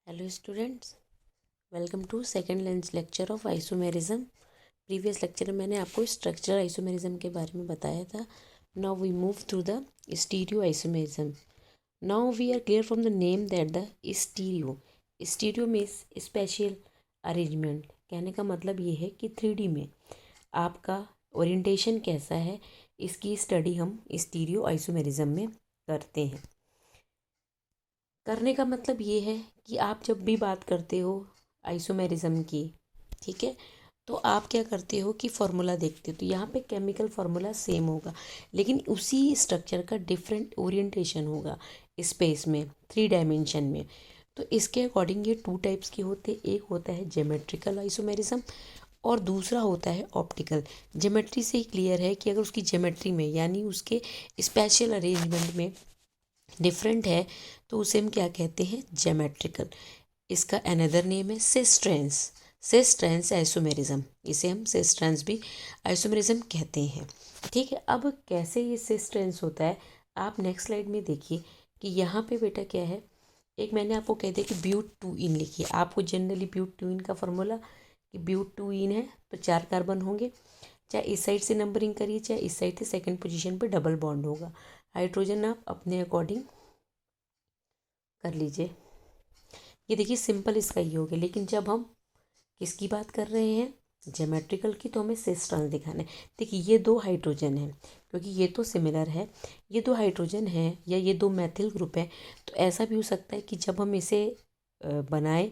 Hello students, welcome to second lunch lecture of isomerism. Previous lecture में मैंने आपको structural isomerism के बारे में बताया था। Now we move through the stereo isomerism. Now we are clear from the name that the stereo means special arrangement. कहने का मतलब ये है कि 3D में आपका ओरिएंटेशन कैसा है, इसकी स्टडी हम स्टीरियो आइसोमेरिज्म में करते हैं। करने का मतलब ये है कि आप जब भी बात करते हो आइसोमेरिज्म की, ठीक है, तो आप क्या करते हो कि फार्मूला देखते हो। तो यहाँ पे केमिकल फार्मूला सेम होगा, लेकिन उसी स्ट्रक्चर का डिफरेंट ओरिएंटेशन होगा स्पेस में, 3 डायमेंशन में। तो इसके अकॉर्डिंग ये 2 टाइप्स के होते हैं। एक होता है ज्योमेट्रिकल आइसोमेरिज्म और दूसरा होता है ऑप्टिकल। ज्योमेट्री से ही क्लियर है कि अगर उसकी ज्योमेट्री में यानी उसके स्पेशल अरेंजमेंट में डिफरेंट है तो उसे हम क्या कहते हैं, ज्योमेट्रिकल। इसका अनदर नेम है सिस्ट्रेंस आइसोमेरिज्म। इसे हम सिस्ट्रेंस भी आइसोमेरिज्म कहते हैं। ठीक है, अब कैसे ये सिस्ट्रेंस होता है आप नेक्स्ट स्लाइड में देखिए कि यहाँ पे बेटा क्या है। एक मैंने आपको कह दिया कि ब्यूट 2 इन लिखिए। आपको जनरली ब्यूट 2 इन का फॉर्मूला कि ब्यूट 2 इन है तो 4 कार्बन होंगे, चाहे इस साइड से नंबरिंग करिए चाहे इस साइड से, सेकंड पोजीशन पे डबल बॉन्ड होगा। हाइड्रोजन आप अपने अकॉर्डिंग कर लीजिए। ये देखिए सिंपल इसका ही हो गया, लेकिन जब हम किसकी बात कर रहे हैं, ज्योमेट्रिकल की, तो हमें सिस ट्रांस दिखाना है। देखिए ये 2 हाइड्रोजन है, क्योंकि ये तो सिमिलर है, ये 2 हाइड्रोजन है या ये 2 मैथिल ग्रुप है। तो ऐसा भी हो सकता है कि जब हम इसे बनाए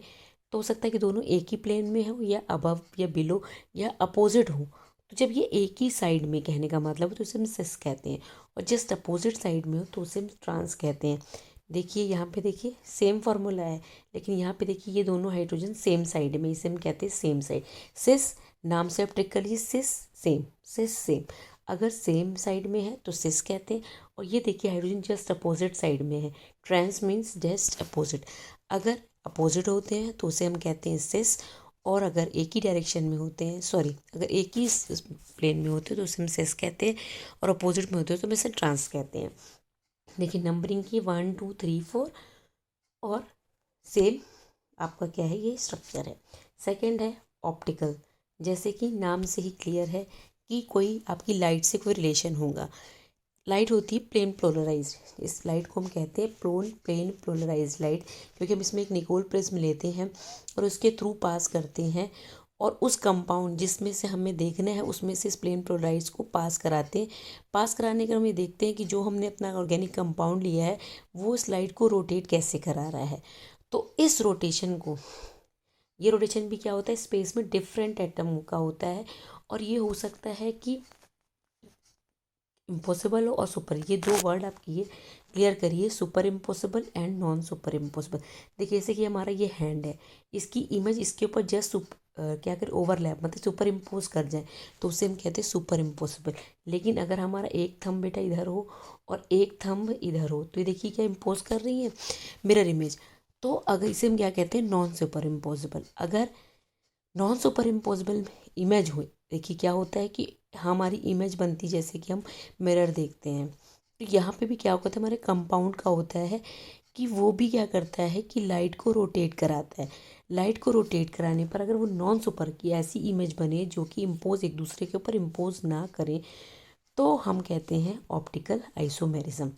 तो हो सकता है कि दोनों एक ही प्लेन में हो या अबव या बिलो या अपोजिट हो। तो जब ये एक ही साइड में, कहने का मतलब तो उसे हम सिस कहते हैं, और जस्ट अपोजिट साइड में हो तो उसे हम ट्रांस कहते हैं। देखिए यहाँ पे देखिए सेम फार्मूला है, लेकिन यहाँ पे देखिए ये दोनों हाइड्रोजन सेम साइड में, इसे हम कहते हैं सेम साइड। सिस नाम से आप ट्रिक कर लीजिए, सिस सेम। अगर सेम साइड में है तो सिस कहते हैं, और ये देखिए हाइड्रोजन जस्ट अपोजिट साइड में है, ट्रांस मीन्स जस्ट अपोजिट। अगर अपोजिट होते हैं तो उसे हम कहते हैं सिस, और अगर एक ही डायरेक्शन में होते हैं, सॉरी, अगर एक ही प्लेन में होते हैं तो उसे हम सिस कहते हैं, और अपोजिट में होते हैं तो हम इसे ट्रांस कहते हैं। देखिए नंबरिंग की 1 2 3 4 और सेम आपका क्या है, ये स्ट्रक्चर है। सेकंड है ऑप्टिकल। जैसे कि नाम से ही क्लियर है कि कोई आपकी लाइट से कोई रिलेशन होगा। लाइट होती है प्लेन पोलराइज्ड, इस लाइट को हम कहते हैं प्लेन पोलराइज्ड लाइट, क्योंकि हम इसमें एक निकोल प्रिज्म लेते हैं और उसके थ्रू पास करते हैं, और उस कंपाउंड जिसमें से हमें देखना है उसमें से इस प्लेन पोलराइज को पास कराते हैं। पास कराने का हम ये देखते हैं कि जो हमने अपना ऑर्गेनिक कंपाउंड लिया है वो इस लाइट को रोटेट कैसे करा रहा है। तो इस रोटेशन को, ये रोटेशन भी क्या होता है, स्पेस में डिफरेंट एटम का होता है, और ये हो सकता है कि इम्पॉसिबल हो और सुपर, ये 2 वर्ड आप किए क्लियर करिए, super impossible and non super impossible. देखिए जैसे कि हमारा ये हैंड है, इसकी इमेज इसके ऊपर जस्ट क्या करें, ओवरलैप मतलब सुपर इम्पोज कर जाए तो उसे हम कहते हैं सुपर इम्पॉसिबल। लेकिन अगर हमारा एक थंब बेटा इधर हो और एक थंब इधर हो तो ये देखिए क्या इम्पोज कर रही है, मिरर इमेज। तो अगर इसे हम क्या कहते हैं, नॉन सुपर इम्पॉसिबल। अगर नॉन सुपर इम्पॉसिबल इमेज हुई, देखिए क्या होता है कि हमारी इमेज बनती जैसे कि हम मिरर देखते हैं, तो यहाँ पे भी क्या होता है, हमारे कंपाउंड का होता है कि वो भी क्या करता है कि लाइट को रोटेट कराता है। लाइट को रोटेट कराने पर अगर वो नॉन सुपर की ऐसी इमेज बने जो कि इम्पोज एक दूसरे के ऊपर इम्पोज ना करें, तो हम कहते हैं ऑप्टिकल आइसोमेरिज्म।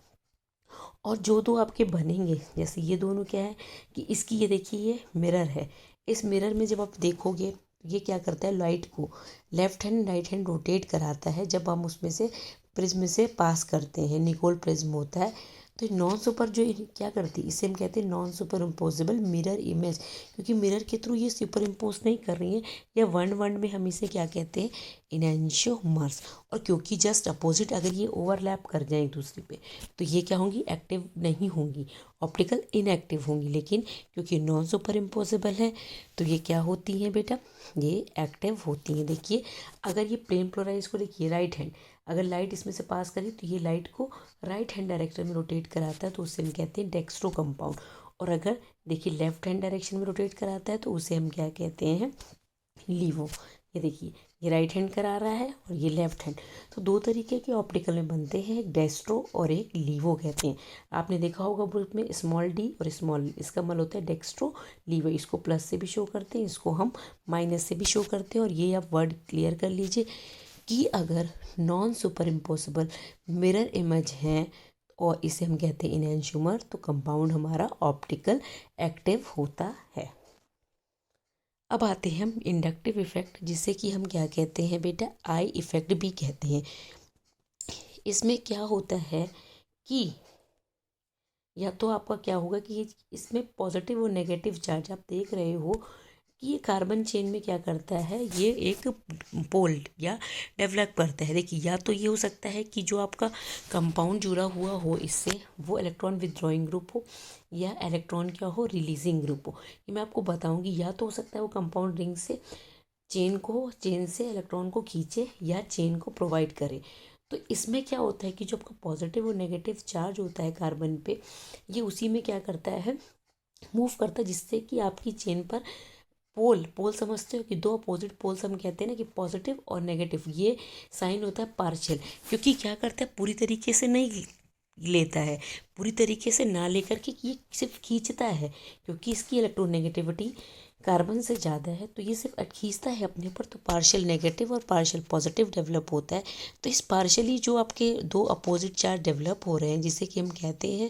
और जो 2 आपके बनेंगे, जैसे ये दोनों क्या है कि इसकी, ये देखिए ये मिरर है, इस मिरर में जब आप देखोगे ये क्या करता है, लाइट को left hand right hand rotate कराता है जब हम उसमें से प्रिज्म से पास करते हैं, निकोल प्रिज्म होता है। तो नॉन सुपर जो क्या करती है, इसे हम कहते हैं non super imposable mirror image, क्योंकि मिरर के थ्रू ये सुपर इम्पोज नहीं कर रही है, या वन में हम इसे क्या कहते हैं, इनैंशियोमर्स। और क्योंकि जस्ट अपोजिट अगर ये ओवरलैप कर जाए एक दूसरे पे तो ये क्या होंगी, एक्टिव नहीं होंगी, ऑप्टिकल इनएक्टिव होंगी। लेकिन क्योंकि नॉन सुपर इम्पोसिबल है तो ये क्या होती हैं बेटा, ये एक्टिव होती हैं। देखिए अगर ये प्लेन पोलराइज को देखिए राइट हैंड, अगर लाइट इसमें से पास करी तो ये लाइट को राइट हैंड डायरेक्शन में रोटेट कराता है तो उसे हम कहते हैं डेक्स्ट्रो कंपाउंड। और अगर देखिए लेफ्ट हैंड डायरेक्शन में रोटेट कराता है तो उसे हम क्या कहते हैं, लीवो। ये देखिए ये राइट हैंड करा रहा है और ये लेफ्ट हैंड। तो दो तरीके के ऑप्टिकल में बनते हैं, एक डेस्ट्रो और एक लीवो कहते हैं। आपने देखा होगा बुक में स्मॉल डी और स्मॉल, इसका मतलब होता है डेक्स्ट्रो लीवो। इसको प्लस से भी शो करते हैं, इसको हम माइनस से भी शो करते हैं। और ये आप वर्ड क्लियर कर लीजिए कि अगर non super impossible mirror image हैं और इसे हम कहते हैं इनैंशियोमर, तो कंपाउंड हमारा ऑप्टिकल एक्टिव होता है। अब आते हैं हम इंडक्टिव इफेक्ट, जिसे कि हम क्या कहते हैं बेटा, आई इफेक्ट भी कहते हैं। इसमें क्या होता है कि या तो आपका क्या होगा कि इसमें पॉजिटिव और नेगेटिव चार्ज आप देख रहे हो कि ये कार्बन चेन में क्या करता है, ये एक पोल या डेवलप करता है। देखिए, या तो ये हो सकता है कि जो आपका कंपाउंड जुड़ा हुआ हो इससे, वो इलेक्ट्रॉन विदड्रॉइंग ग्रुप हो या इलेक्ट्रॉन क्या हो, रिलीजिंग ग्रुप हो। ये मैं आपको बताऊंगी। या तो हो सकता है वो कंपाउंड रिंग से चेन से इलेक्ट्रॉन को खींचे या चेन को प्रोवाइड करे। तो इसमें क्या होता है कि जो आपका पॉजिटिव और नेगेटिव चार्ज होता है कार्बन पे, ये उसी में क्या करता है, मूव करता है, जिससे कि आपकी चेन पर पोल समझते हो कि दो अपोजिट पोल्स हम कहते हैं ना कि पॉजिटिव और नेगेटिव, ये साइन होता है पार्शियल। क्योंकि क्या करता है, पूरी तरीके से नहीं लेता है, पूरी तरीके से ना लेकर के ये सिर्फ खींचता है। क्योंकि इसकी इलेक्ट्रोनेगेटिविटी कार्बन से ज़्यादा है, तो ये सिर्फ खींचता है अपने ऊपर, तो पार्शियल नेगेटिव और पार्शियल पॉजिटिव डेवलप होता है। तो इस पार्शियली जो आपके दो अपोजिट चार्ज डेवलप हो रहे हैं, जिसे कि हम कहते हैं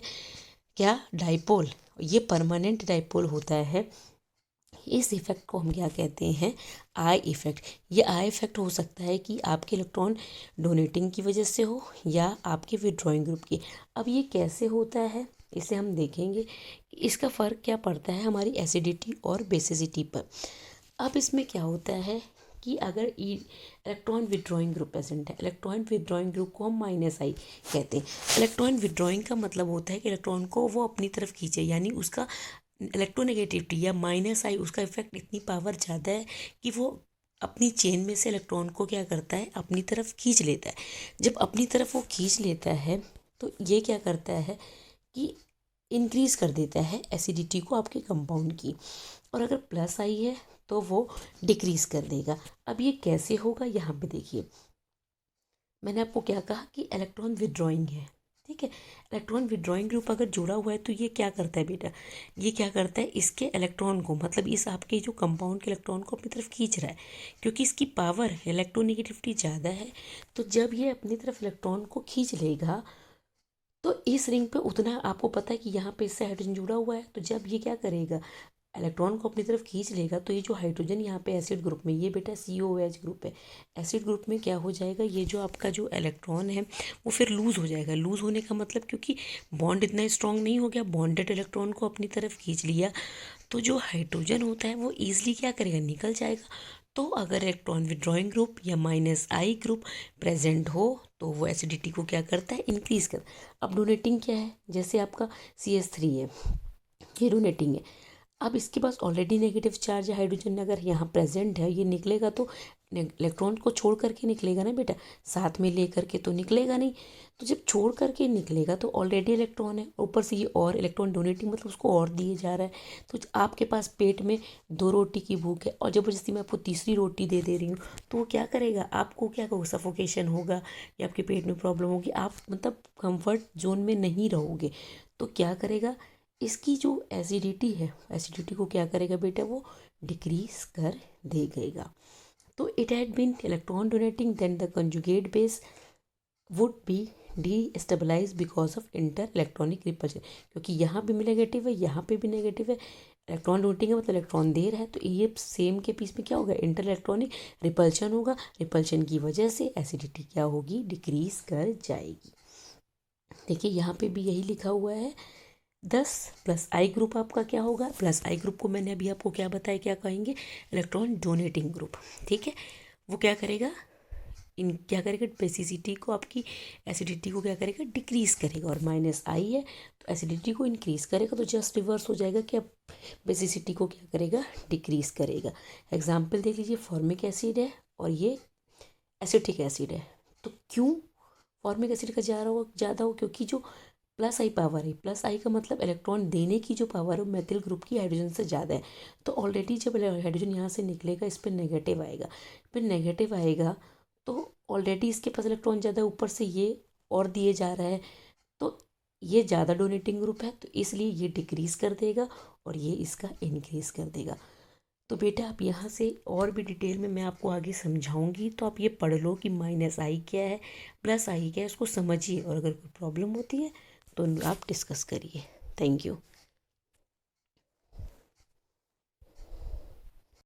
क्या, डाइपोल, ये परमानेंट डाइपोल होता है। इस इफ़ेक्ट को हम क्या कहते हैं, आई इफ़ेक्ट। ये आई इफ़ेक्ट हो सकता है कि आपके इलेक्ट्रॉन डोनेटिंग की वजह से हो या आपके विदड्रॉइंग ग्रुप की। अब ये कैसे होता है, इसे हम देखेंगे कि इसका फ़र्क क्या पड़ता है हमारी एसिडिटी और बेसिसिटी पर। अब इसमें क्या होता है कि अगर इलेक्ट्रॉन विदड्रॉइंग ग्रुप प्रेजेंट है, इलेक्ट्रॉन विदड्रॉइंग ग्रुप को हम माइनस आई कहते हैं। इलेक्ट्रॉन विदड्रॉइंग का मतलब होता है कि इलेक्ट्रॉन को वो अपनी तरफ खींचे, यानी उसका इलेक्ट्रोनेगेटिविटी या माइनस आई, उसका इफेक्ट इतनी पावर ज़्यादा है कि वो अपनी चेन में से इलेक्ट्रॉन को क्या करता है, अपनी तरफ खींच लेता है। जब अपनी तरफ वो खींच लेता है तो ये क्या करता है कि इंक्रीज़ कर देता है एसिडिटी को आपके कंपाउंड की। और अगर प्लस आई है तो वो डिक्रीज़ कर देगा। अब ये कैसे होगा, यहाँ पे देखिए, मैंने आपको क्या कहा कि इलेक्ट्रॉन विदड्रॉइंग है, ठीक है। इलेक्ट्रॉन विदड्रॉइंग ग्रुप अगर जुड़ा हुआ है तो ये क्या करता है बेटा, ये क्या करता है, इसके इलेक्ट्रॉन को, मतलब इस आपके जो कंपाउंड के इलेक्ट्रॉन को अपनी तरफ खींच रहा है। क्योंकि इसकी पावर इलेक्ट्रोनेगेटिविटी ज़्यादा है, तो जब ये अपनी तरफ इलेक्ट्रॉन को खींच लेगा तो इस रिंग पे उतना, आपको पता है कि यहाँ पे इससे हाइड्रोजन जुड़ा हुआ है, तो जब ये क्या करेगा, इलेक्ट्रॉन को अपनी तरफ खींच लेगा, तो ये जो हाइड्रोजन यहाँ पे एसिड ग्रुप में, ये बेटा COOH ग्रुप है, एसिड ग्रुप में क्या हो जाएगा, ये जो आपका जो इलेक्ट्रॉन है वो फिर लूज़ हो जाएगा। लूज़ होने का मतलब, क्योंकि बॉन्ड इतना स्ट्रांग नहीं हो गया, बॉन्डेड इलेक्ट्रॉन को अपनी तरफ खींच लिया, तो जो हाइड्रोजन होता है वो ईजिली क्या करेगा, निकल जाएगा। तो अगर इलेक्ट्रॉन विदड्रॉइंग ग्रुप या माइनस आई ग्रुप प्रेजेंट हो तो वो एसिडिटी को क्या करता है, इंक्रीज कर। अब डोनेटिंग क्या है, जैसे आपका CH3 है, ये डोनेटिंग है। अब इसके पास ऑलरेडी नेगेटिव चार्ज है, हाइड्रोजन अगर यहाँ प्रेजेंट है, ये निकलेगा तो इलेक्ट्रॉन को छोड़ करके निकलेगा ना बेटा, साथ में ले करके तो निकलेगा नहीं। तो जब छोड़ करके निकलेगा तो ऑलरेडी इलेक्ट्रॉन है, ऊपर से ये और इलेक्ट्रॉन डोनेटिंग, मतलब उसको और दिए जा रहा है। तो आपके पास पेट में 2 रोटी की भूख है और ज़बरदस्ती मैं आपको तीसरी रोटी दे दे रही हूँ, तो वो क्या करेगा, आपको क्या होगा, सफोकेशन होगा या आपके पेट में प्रॉब्लम होगी, आप मतलब कंफर्ट जोन में नहीं रहोगे। तो क्या करेगा, इसकी जो एसिडिटी है, एसिडिटी को क्या करेगा बेटा, वो डिक्रीज कर देगा। तो it had been electron donating, then the conjugate base would be destabilise because of inter electronic repulsion. क्योंकि यहाँ भी नेगेटिव है, यहाँ पे भी नेगेटिव है, इलेक्ट्रॉन डोनेटिंग है मतलब इलेक्ट्रॉन दे रहा है, तो ये सेम के बीच में क्या होगा, इंटर इलेक्ट्रॉनिक रिपल्शन होगा। रिपल्शन की वजह से एसिडिटी क्या होगी, डिक्रीज कर जाएगी। देखिए यहाँ पे भी यही लिखा हुआ है 10 प्लस आई ग्रुप आपका क्या होगा, प्लस आई ग्रुप को मैंने अभी आपको क्या बताया, क्या कहेंगे, इलेक्ट्रॉन डोनेटिंग ग्रुप, ठीक है। वो क्या करेगा, क्या करेगा, बेसिसिटी को, आपकी एसिडिटी को क्या करेगा, डिक्रीज करेगा। और माइनस आई है तो एसिडिटी को इंक्रीज करेगा, तो जस्ट रिवर्स हो जाएगा कि अब बेसिसिटी को क्या करेगा, डिक्रीज करेगा। एग्जाम्पल देख लीजिए, फॉर्मिक एसिड है और ये एसिटिक एसिड है। तो क्यों फॉर्मिक एसिड का ज़्यादा हो, क्योंकि जो प्लस आई पावर आई, प्लस आई का मतलब इलेक्ट्रॉन देने की जो पावर है वो मेथिल ग्रुप की हाइड्रोजन से ज़्यादा है। तो ऑलरेडी जब हाइड्रोजन यहाँ से निकलेगा इस पर नेगेटिव आएगा, फिर नेगेटिव आएगा तो ऑलरेडी इसके पास इलेक्ट्रॉन ज़्यादा है, ऊपर से ये और दिए जा रहा है, तो ये ज़्यादा डोनेटिंग ग्रुप है, तो इसलिए ये डिक्रीज़ कर देगा और ये इसका इंक्रीज़ कर देगा। तो बेटा आप यहाँ से और भी डिटेल में मैं आपको आगे समझाऊंगी, तो आप ये पढ़ लो कि माइनस आई क्या है, प्लस आई क्या है, उसको समझिए, और अगर कोई प्रॉब्लम होती है तो आप डिस्कस करिए। Thank you.